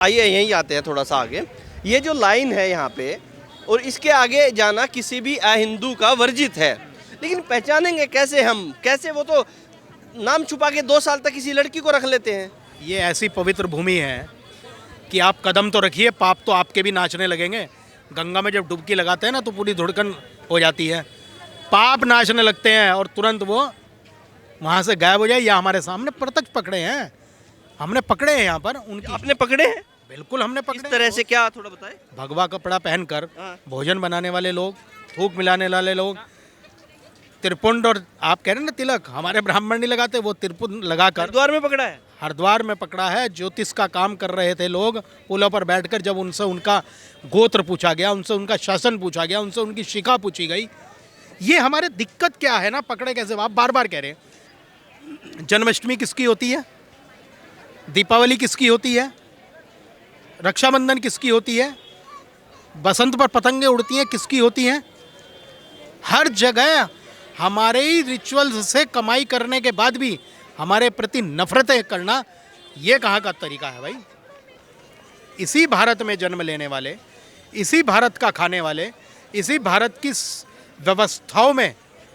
आइए यहीं आते हैं थोड़ा सा आगे। ये जो लाइन है यहाँ पे और इसके आगे जाना किसी भी अहिंदू का वर्जित है, लेकिन पहचानेंगे कैसे हम? कैसे? वो तो नाम छुपा के 2 साल तक किसी लड़की को रख लेते हैं। ये ऐसी पवित्र भूमि है कि आप कदम तो रखिए, पाप तो आपके भी नाचने लगेंगे। गंगा में जब डुबकी लगाते हैं ना तो पूरी धुड़कन हो जाती है, पाप नाचने लगते हैं और तुरंत वो वहाँ से गायब हो जाए। या हमारे सामने प्रत्यक्ष पकड़े हैं, हमने पकड़े हैं यहाँ पर उनकी। आपने पकड़े हैं? बिल्कुल हमने इस पकड़े हैं। तरह से क्या, थोड़ा बताएं। भगवा कपड़ा पहनकर हाँ। भोजन बनाने वाले लोग, थूक मिलाने वाले लोग, त्रिपुंड और आप कह रहे हैं ना तिलक, हमारे ब्राह्मण नहीं लगाते, वो त्रिपुंड लगाकर हरिद्वार में पकड़ा है। हरिद्वार में पकड़ा है। ज्योतिष का काम कर रहे थे लोग पुलों पर बैठकर, जब उनसे उनका गोत्र पूछा गया, उनसे उनका शासन पूछा गया, उनसे उनकी शिखा पूछी गई। ये हमारे दिक्कत क्या है ना, पकड़े कैसे? आप बार बार कह रहे हैं जन्माष्टमी किसकी होती है, दीपावली किसकी होती है, रक्षाबंधन किसकी होती है, बसंत पर पतंगे उड़ती हैं किसकी होती हैं? हर जगह हमारे ही रिचुअल्स से कमाई करने के बाद भी हमारे प्रति नफरतें करना, ये कहाँ का तरीका है भाई? इसी भारत में जन्म लेने वाले, इसी भारत का खाने वाले, इसी भारत की व्यवस्थाओं में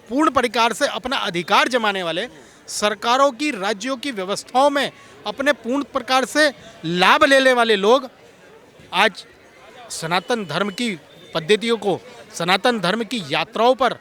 पूर्ण प्रकार से अपना अधिकार जमाने वाले, सरकारों की, राज्यों की व्यवस्थाओं में अपने पूर्ण प्रकार से लाभ लेने वाले लोग आज सनातन धर्म की पद्धतियों को, सनातन धर्म की यात्राओं पर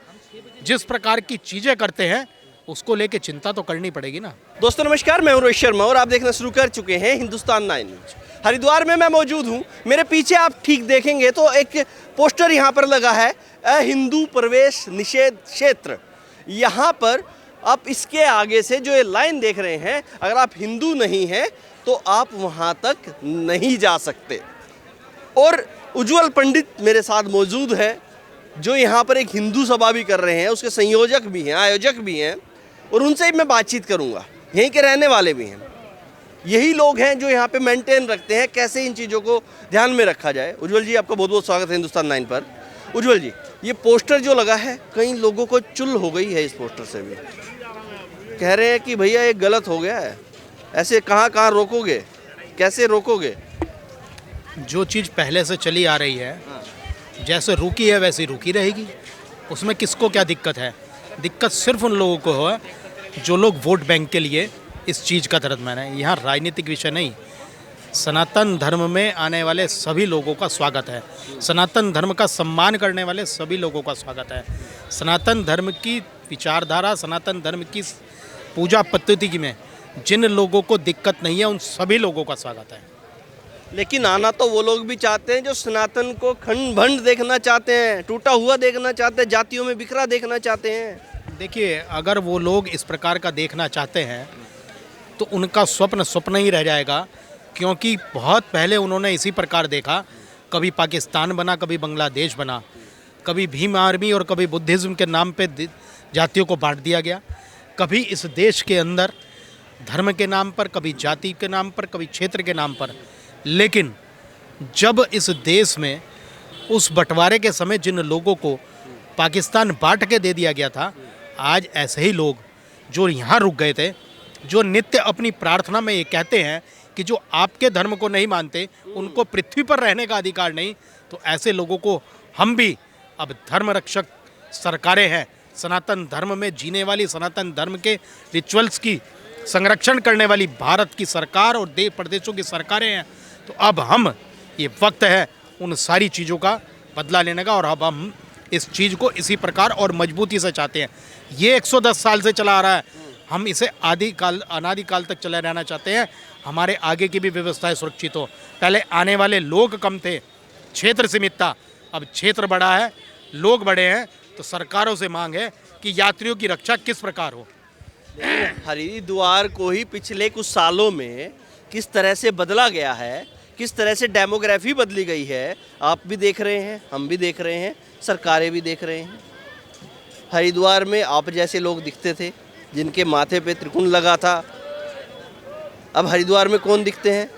जिस प्रकार की चीज़ें करते हैं, उसको लेके चिंता तो करनी पड़ेगी ना। दोस्तों नमस्कार, मैं हूं रोहित शर्मा और आप देखना शुरू कर चुके हैं हिंदुस्तान 9 न्यूज। हरिद्वार में मैं मौजूद हूं। मेरे पीछे आप ठीक देखेंगे तो एक पोस्टर यहां पर लगा है, अहिंदू प्रवेश निषेध क्षेत्र। यहां पर आप इसके आगे से जो ये लाइन देख रहे हैं, अगर आप हिंदू नहीं हैं तो आप वहां तक नहीं जा सकते। और उज्जवल पंडित मेरे साथ मौजूद है, जो यहाँ पर एक हिंदू सभा भी कर रहे हैं, उसके संयोजक भी हैं, आयोजक भी हैं, और उनसे ही मैं बातचीत करूँगा। यहीं के रहने वाले भी हैं, यही लोग हैं जो यहाँ पे मेंटेन रखते हैं कैसे इन चीज़ों को ध्यान में रखा जाए। उज्जवल जी, आपका बहुत बहुत स्वागत है हिंदुस्तान 9 पर। उज्जवल जी, ये पोस्टर जो लगा है, कई लोगों को चुल हो गई है इस पोस्टर से भी। कह रहे हैं कि भैया ये गलत हो गया है, ऐसे कहाँ कहाँ रोकोगे, कैसे रोकोगे? जो चीज़ पहले से चली आ रही है, जैसे रुकी है वैसी रुकी रहेगी, उसमें किसको क्या दिक्कत है? दिक्कत सिर्फ उन लोगों को है जो लोग वोट बैंक के लिए इस चीज़ का दर्द माने। यहाँ राजनीतिक विषय नहीं, सनातन धर्म में आने वाले सभी लोगों का स्वागत है, सनातन धर्म का सम्मान करने वाले सभी लोगों का स्वागत है, सनातन धर्म की विचारधारा, सनातन धर्म की पूजा पद्धति में जिन लोगों को दिक्कत नहीं है, उन सभी लोगों का स्वागत है। लेकिन आना तो वो लोग भी चाहते हैं जो सनातन को खंड भंड देखना चाहते हैं, टूटा हुआ देखना चाहते हैं, जातियों में बिखरा देखना चाहते हैं। देखिए, अगर वो लोग इस प्रकार का देखना चाहते हैं तो उनका स्वप्न स्वप्न ही रह जाएगा, क्योंकि बहुत पहले उन्होंने इसी प्रकार देखा। कभी पाकिस्तान बना, कभी बांग्लादेश बना, कभी भीम आर्मी और कभी बुद्धिज़्म के नाम पे जातियों को बांट दिया गया। कभी इस देश के अंदर धर्म के नाम पर, कभी जाति के नाम पर, कभी क्षेत्र के नाम पर। लेकिन जब इस देश में उस बंटवारे के समय जिन लोगों को पाकिस्तान बांट के दे दिया गया था, आज ऐसे ही लोग जो यहाँ रुक गए थे, जो नित्य अपनी प्रार्थना में ये कहते हैं कि जो आपके धर्म को नहीं मानते उनको पृथ्वी पर रहने का अधिकार नहीं, तो ऐसे लोगों को हम भी अब धर्म रक्षक सरकारें हैं, सनातन धर्म में जीने वाली, सनातन धर्म के रिचुअल्स की संरक्षण करने वाली भारत की सरकार और देश प्रदेशों की सरकारें हैं। तो अब हम, ये वक्त है उन सारी चीज़ों का बदला लेने का, और अब हम इस चीज़ को इसी प्रकार और मजबूती से चाहते हैं। ये 110 साल से चला आ रहा है, हम इसे अनादिकाल तक चले रहना चाहते हैं। हमारे आगे की भी व्यवस्थाएं सुरक्षित हो। पहले आने वाले लोग कम थे, क्षेत्र सीमित था, अब क्षेत्र बड़ा है, लोग बड़े हैं, तो सरकारों से मांग है कि यात्रियों की रक्षा किस प्रकार हो। हरिद्वार को ही पिछले कुछ सालों में किस तरह से बदला गया है, किस तरह से डेमोग्राफी बदली गई है, आप भी देख रहे हैं, हम भी देख रहे हैं, सरकारें भी देख रहे हैं। हरिद्वार में आप जैसे लोग दिखते थे जिनके माथे पे त्रिकुंड लगा था, अब हरिद्वार में कौन दिखते हैं?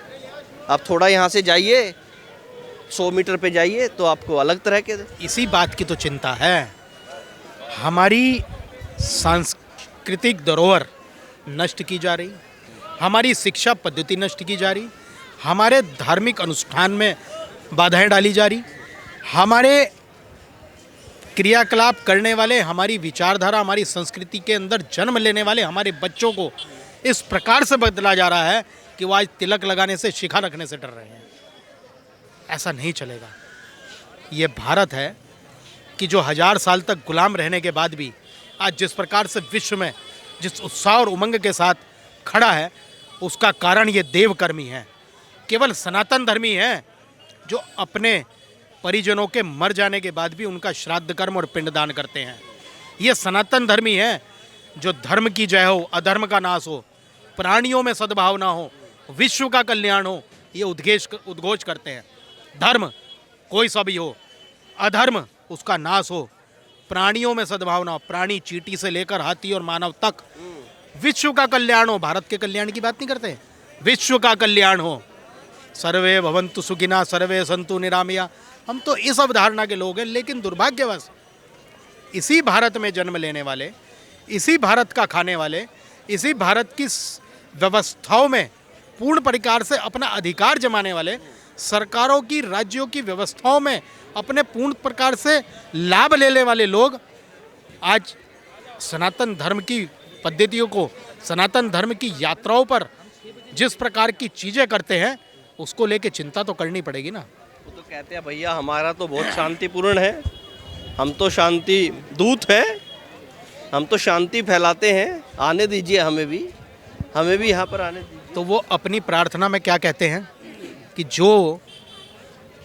आप थोड़ा यहाँ से जाइए, 100 मीटर पे जाइए तो आपको अलग तरह के। इसी बात की तो चिंता है, हमारी सांस्कृतिक धरोहर नष्ट की जा रही, हमारी शिक्षा पद्धति नष्ट की जा रही, हमारे धार्मिक अनुष्ठान में बाधाएं डाली जा रही, हमारे क्रियाकलाप करने वाले, हमारी विचारधारा, हमारी संस्कृति के अंदर जन्म लेने वाले हमारे बच्चों को इस प्रकार से बदला जा रहा है कि वो आज तिलक लगाने से, शिखा रखने से डर रहे हैं। ऐसा नहीं चलेगा। ये भारत है कि जो 1000 साल तक गुलाम रहने के बाद भी आज जिस प्रकार से विश्व में जिस उत्साह और उमंग के साथ खड़ा है, उसका कारण ये देवकर्मी है। केवल सनातन धर्मी हैं जो अपने परिजनों के मर जाने के बाद भी उनका श्राद्ध कर्म और पिंडदान करते हैं। ये सनातन धर्मी हैं जो धर्म की जय हो, अधर्म का नाश हो, प्राणियों में सद्भावना हो, विश्व का कल्याण हो, ये उद्घोष करते हैं। धर्म कोई सा भी हो, अधर्म उसका नाश हो, प्राणियों में सद्भावना हो, प्राणी चींटी से लेकर हाथी और मानव तक, विश्व का कल्याण हो। भारत के कल्याण की बात नहीं करते, विश्व का कल्याण हो। सर्वे भवन्तु सुखिना सर्वे सन्तु निरामया। हम तो इस अवधारणा के लोग हैं, लेकिन दुर्भाग्यवश इसी भारत में जन्म लेने वाले, इसी भारत का खाने वाले, इसी भारत की व्यवस्थाओं में पूर्ण प्रकार से अपना अधिकार जमाने वाले, सरकारों की, राज्यों की व्यवस्थाओं में अपने पूर्ण प्रकार से लाभ लेने वाले लोग आज सनातन धर्म की पद्धतियों को, सनातन धर्म की यात्राओं पर जिस प्रकार की चीज़ें करते हैं, उसको लेके चिंता तो करनी पड़ेगी ना। वो तो कहते हैं भैया हमारा तो बहुत शांतिपूर्ण है, हम तो शांति दूत हैं, हम तो शांति फैलाते हैं, आने दीजिए हमें भी यहाँ पर आने दीजिए। तो वो अपनी प्रार्थना में क्या कहते हैं कि जो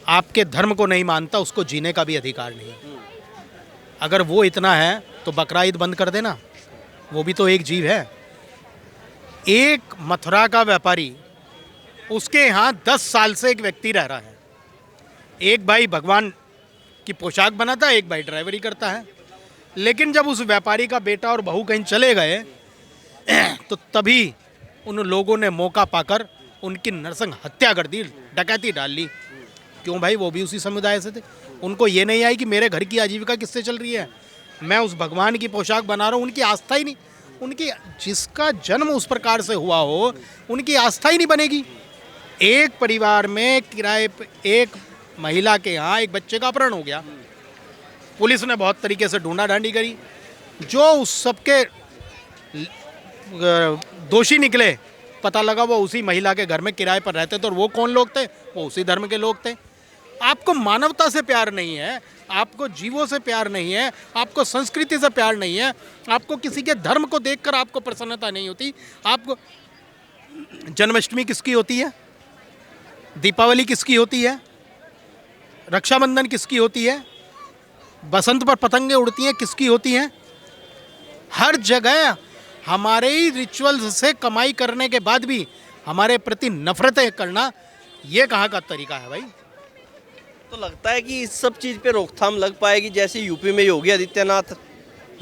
आपके धर्म को नहीं मानता उसको जीने का भी अधिकार नहीं। अगर वो इतना है तो बकरा ईद बंद कर देना, वो भी तो एक जीव है। एक मथुरा का व्यापारी, उसके यहाँ 10 साल से एक व्यक्ति रह रहा है। एक भाई भगवान की पोशाक बनाता है, एक भाई ड्राइवरी करता है। लेकिन जब उस व्यापारी का बेटा और बहू कहीं चले गए तो तभी उन लोगों ने मौका पाकर उनकी नरसंग हत्या कर दी, डकैती डाल ली। क्यों भाई, वो भी उसी समुदाय से थे। उनको ये नहीं आई कि मेरे घर की आजीविका किससे चल रही है, मैं उस भगवान की पोशाक बना रहा हूँ। उनकी आस्था ही नहीं, उनकी जिसका जन्म उस प्रकार से हुआ हो, उनकी आस्था ही नहीं बनेगी। एक परिवार में किराए पे एक महिला के यहाँ एक बच्चे का अपहरण हो गया, पुलिस ने बहुत तरीके से ढूंढा ढांडी करी, जो उस सबके दोषी निकले, पता लगा वो उसी महिला के घर में किराए पर रहते थे। और वो कौन लोग थे? वो उसी धर्म के लोग थे। आपको मानवता से प्यार नहीं है, आपको जीवों से प्यार नहीं है, आपको संस्कृति से प्यार नहीं है, आपको किसी के धर्म को देखकर आपको प्रसन्नता नहीं होती। आपको जन्माष्टमी किसकी होती है, दीपावली किसकी होती है, रक्षाबंधन किसकी होती है, बसंत पर पतंगे उड़ती हैं किसकी होती हैं? हर जगह हमारे ही रिचुअल्स से कमाई करने के बाद भी हमारे प्रति नफरतें करना, ये कहाँ का तरीका है भाई? तो लगता है कि इस सब चीज़ पे रोकथाम लग पाएगी, जैसे यूपी में योगी आदित्यनाथ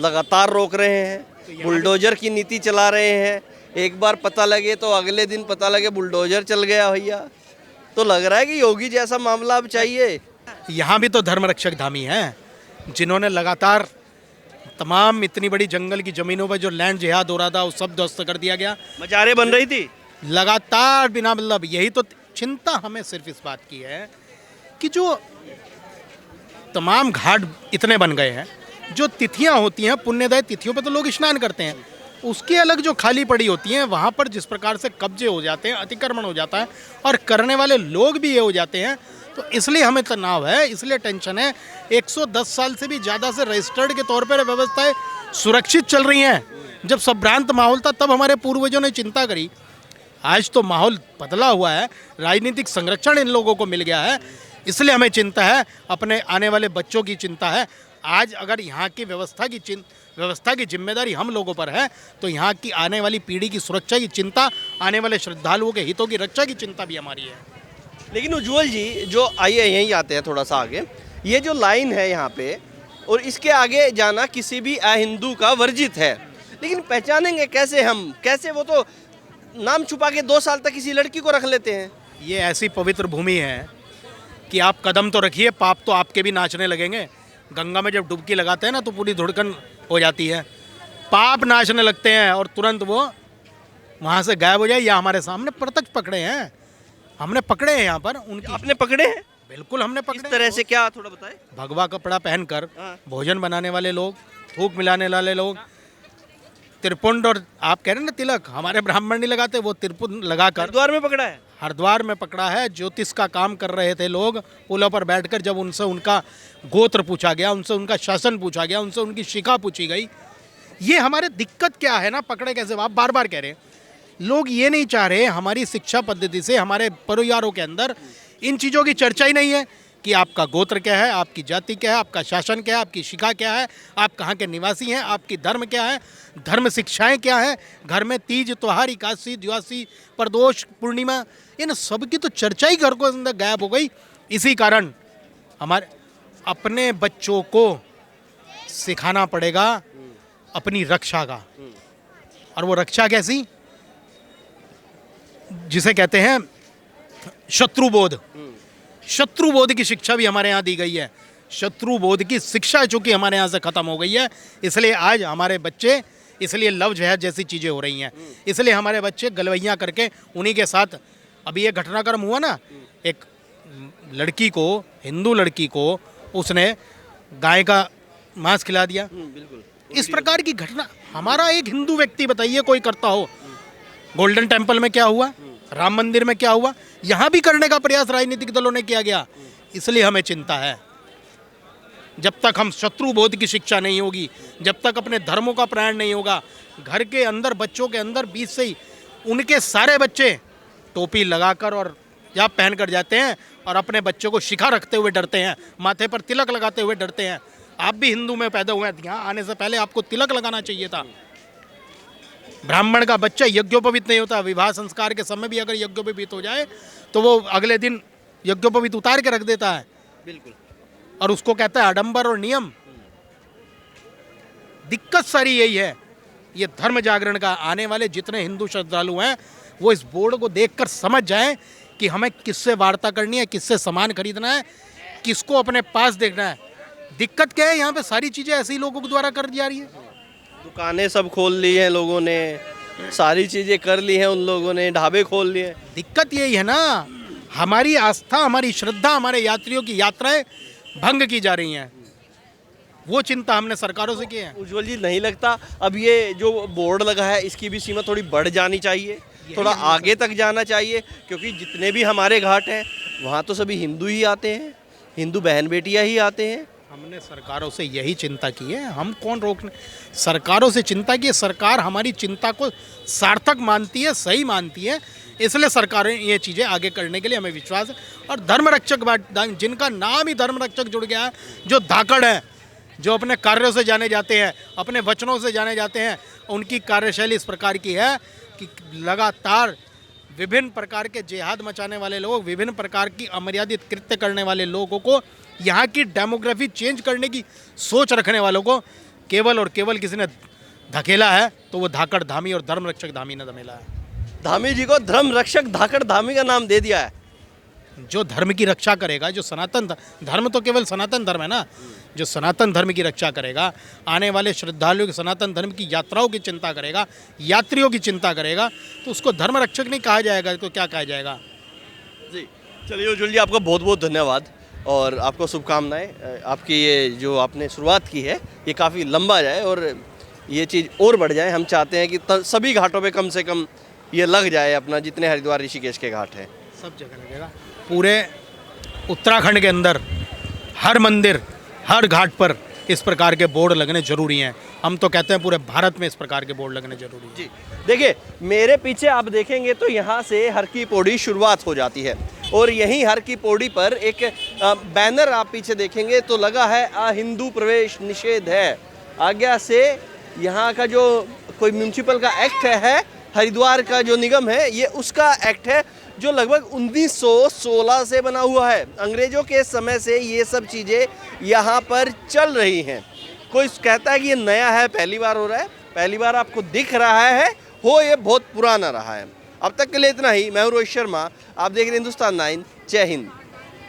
लगातार रोक रहे हैं, बुलडोजर की नीति चला रहे हैं। एक बार पता लगे तो अगले दिन पता लगे बुलडोजर चल गया भैया। तो लग रहा है कि योगी जैसा मामला अब चाहिए। यहाँ भी तो धर्म रक्षक धामी हैं, जिन्होंने लगातार तमाम इतनी बड़ी जंगल की ज़मीनों पर जो लैंड जिहाद हो रहा था, वो सब ध्वस्त कर दिया गया। मजारें बन रही थी लगातार बिना मतलब। यही तो चिंता हमें सिर्फ इस बात की है कि जो तमाम घाट इतने बन गए हैं, जो तिथियां होती हैं, पुण्यदायी तिथियों पर तो लोग स्नान करते हैं, उसकी अलग जो खाली पड़ी होती हैं, वहाँ पर जिस प्रकार से कब्जे हो जाते हैं, अतिक्रमण हो जाता है और करने वाले लोग भी ये हो जाते हैं। तो इसलिए हमें तनाव है, इसलिए टेंशन है। 110 साल से भी ज़्यादा से रजिस्टर्ड के तौर पर व्यवस्थाएं सुरक्षित चल रही हैं। जब संभ्रांत माहौल था तब हमारे पूर्वजों ने चिंता करी। आज तो माहौल बदला हुआ है, राजनीतिक संरक्षण इन लोगों को मिल गया है, इसलिए हमें चिंता है, अपने आने वाले बच्चों की चिंता है। आज अगर यहाँ की व्यवस्था की जिम्मेदारी हम लोगों पर है, तो यहाँ की आने वाली पीढ़ी की सुरक्षा की चिंता, आने वाले श्रद्धालुओं के हितों की रक्षा की चिंता भी हमारी है। लेकिन उज्ज्वल जी, जो आइए यहीं आते हैं थोड़ा सा आगे, ये जो लाइन है यहाँ पे और इसके आगे जाना किसी भी अहिंदू का वर्जित है, लेकिन पहचानेंगे कैसे हम? कैसे? वो तो नाम छुपा के 2 साल तक किसी लड़की को रख लेते हैं। ये ऐसी पवित्र भूमि है कि आप कदम तो रखिए, पाप तो आपके भी नाचने लगेंगे। गंगा में जब डुबकी लगाते हैं ना तो पूरी धुड़कन हो जाती है, पाप नाचने लगते हैं और तुरंत वो वहाँ से गायब हो जाए। या हमारे सामने प्रत्यक्ष पकड़े हैं, हमने पकड़े हैं यहाँ पर उनकी, आपने पकड़े हैं? बिल्कुल हमने इस पकड़े तरह हैं। से क्या, थोड़ा बताएं। भगवा कपड़ा पहनकर हाँ। भोजन बनाने वाले लोग, थूक मिलाने वाले लोग, त्रिपुंड और आप कह रहे हैं ना तिलक, हमारे ब्राह्मण नहीं लगाते, वो त्रिपुंड लगाकर हरिद्वार में पकड़ा है? हरिद्वार में पकड़ा है। ज्योतिष का काम कर रहे थे लोग पुलों पर बैठकर, जब उनसे उनका गोत्र पूछा गया, उनसे उनका शासन पूछा गया, उनसे उनकी शिखा पूछी गई। ये हमारे दिक्कत क्या है ना, पकड़े कैसे, आप बार बार कह रहे हैं। लोग ये नहीं चाह रहे, हमारी शिक्षा पद्धति से हमारे परिवारों के अंदर इन चीज़ों की चर्चा ही नहीं है कि आपका गोत्र क्या है, आपकी जाति क्या है, आपका शासन क्या है, आपकी शिखा क्या है, आप कहाँ के निवासी हैं, आपकी धर्म क्या है, धर्म शिक्षाएं क्या है, घर में तीज त्योहार, एकादशी, द्वादशी, प्रदोष, पूर्णिमा, इन सब की तो चर्चा ही घर को अंदर गायब हो गई। इसी कारण हमारे अपने बच्चों को सिखाना पड़ेगा अपनी रक्षा का। और वो रक्षा कैसी, जिसे कहते हैं शत्रुबोध। शत्रुबोध की शिक्षा भी हमारे यहाँ दी गई है। शत्रुबोध की शिक्षा चूंकि हमारे यहाँ से ख़त्म हो गई है, इसलिए आज हमारे बच्चे, इसलिए लव जिहाद जैसी चीज़ें हो रही हैं, इसलिए हमारे बच्चे गलवैयाँ करके उन्हीं के साथ। अभी ये घटनाक्रम हुआ ना, एक लड़की को, हिंदू लड़की को उसने गाय का मांस खिला दिया। बिल्कुल। इस प्रकार की घटना हमारा एक हिंदू व्यक्ति बताइए कोई करता हो। गोल्डन टेम्पल में क्या हुआ, राम मंदिर में क्या हुआ, यहाँ भी करने का प्रयास राजनीतिक दलों ने किया गया। इसलिए हमें चिंता है, जब तक हम शत्रुबोध की शिक्षा नहीं होगी, जब तक अपने धर्मों का प्रयाण नहीं होगा, घर के अंदर बच्चों के अंदर बीच से ही उनके सारे बच्चे टोपी लगाकर और जाप पहनकर जाते हैं और अपने बच्चों को शिखा रखते हुए डरते हैं, माथे पर तिलक लगाते हुए डरते हैं। आप भी हिंदू में पैदा हुए हैं, यहाँ आने से पहले आपको तिलक लगाना चाहिए था। ब्राह्मण का बच्चा यज्ञोपवीत नहीं होता, विवाह संस्कार के समय भी अगर यज्ञोपवीत हो जाए तो वो अगले दिन यज्ञोपवीत उतार के रख देता है। बिल्कुल। और उसको कहता है आडंबर और नियम। दिक्कत सारी यही है। ये धर्म जागरण का आने वाले जितने हिंदू श्रद्धालु हैं वो इस बोर्ड को देखकर समझ जाएं कि हमें किससे वार्ता करनी है, किससे सामान खरीदना है, किसको अपने पास देखना है। दिक्कत क्या है, यहाँ पे सारी चीज़ें ऐसे ही लोगों के द्वारा कर जा रही है। दुकानें सब खोल ली हैं लोगों ने, सारी चीज़ें कर ली हैं उन लोगों ने, ढाबे खोल लिए। दिक्कत यही है ना, हमारी आस्था, हमारी श्रद्धा, हमारे यात्रियों की यात्राएं भंग की जा रही हैं। वो चिंता हमने सरकारों से की है। उज्जवल जी, नहीं लगता अब ये जो बोर्ड लगा है इसकी भी सीमा थोड़ी बढ़ जानी चाहिए, थोड़ा आगे तक जाना चाहिए? क्योंकि जितने भी हमारे घाट हैं वहाँ तो सभी हिंदू ही आते हैं, हिंदू बहन बेटियाँ ही आते हैं। हमने सरकारों से यही चिंता की है, हम कौन रोकने, सरकारों से चिंता की है। सरकार हमारी चिंता को सार्थक मानती है, सही मानती है, इसलिए सरकारें ये चीज़ें आगे करने के लिए हमें विश्वास है। और धर्म रक्षक, जिनका नाम ही धर्म रक्षक जुड़ गया है, जो धाकड़ है, जो अपने कार्यों से जाने जाते हैं, अपने वचनों से जाने जाते हैं, उनकी कार्यशैली इस प्रकार की है कि लगातार विभिन्न प्रकार के जिहाद मचाने वाले लोग, विभिन्न प्रकार की अमर्यादित कृत्य करने वाले लोगों को, यहाँ की डेमोग्राफी चेंज करने की सोच रखने वालों को केवल और केवल किसी ने धकेला है तो वो धाकड़ धामी और धर्म रक्षक धामी ने धमेला है। धामी जी को धर्म रक्षक धाकड़ धामी का नाम दे दिया है। जो धर्म की रक्षा करेगा, जो सनातन धर्म तो केवल सनातन धर्म है ना, जो सनातन धर्म की रक्षा करेगा, आने वाले श्रद्धालुओं की सनातन धर्म की यात्राओं की चिंता करेगा, यात्रियों की चिंता करेगा, तो उसको धर्म रक्षक नहीं कहा जाएगा तो क्या कहा जाएगा। जी चलिए उज्जवल जी, आपका बहुत बहुत धन्यवाद और आपको शुभकामनाएं। आपकी ये जो आपने शुरुआत की है ये काफ़ी लंबा जाए और ये चीज़ और बढ़ जाए। हम चाहते हैं कि सभी घाटों पे कम से कम ये लग जाए अपना, जितने हरिद्वार ऋषिकेश के घाट हैं सब जगह लगेगा। पूरे उत्तराखंड के अंदर हर मंदिर, हर घाट पर इस प्रकार के बोर्ड लगने जरूरी हैं। हम तो कहते हैं पूरे भारत में इस प्रकार के बोर्ड लगने जरूरी हैं। जी देखिए, मेरे पीछे आप देखेंगे तो यहाँ से हर की पौड़ी शुरुआत हो जाती है और यहीं हर की पौड़ी पर एक बैनर आप पीछे देखेंगे तो लगा है हिंदू प्रवेश निषेध है। आज्ञा से यहाँ का जो कोई म्यूनसिपल का एक्ट है, हरिद्वार का जो निगम है, ये उसका एक्ट है जो लगभग 1916 से बना हुआ है। अंग्रेज़ों के समय से ये सब चीज़ें यहाँ पर चल रही हैं। कोई कहता है कि ये नया है, पहली बार हो रहा है, पहली बार आपको दिख रहा है, हो ये बहुत पुराना रहा है। अब तक के लिए इतना ही। मैं हूं रोहित शर्मा, आप देख रहे हैं हिंदुस्तान 9। जय हिंद।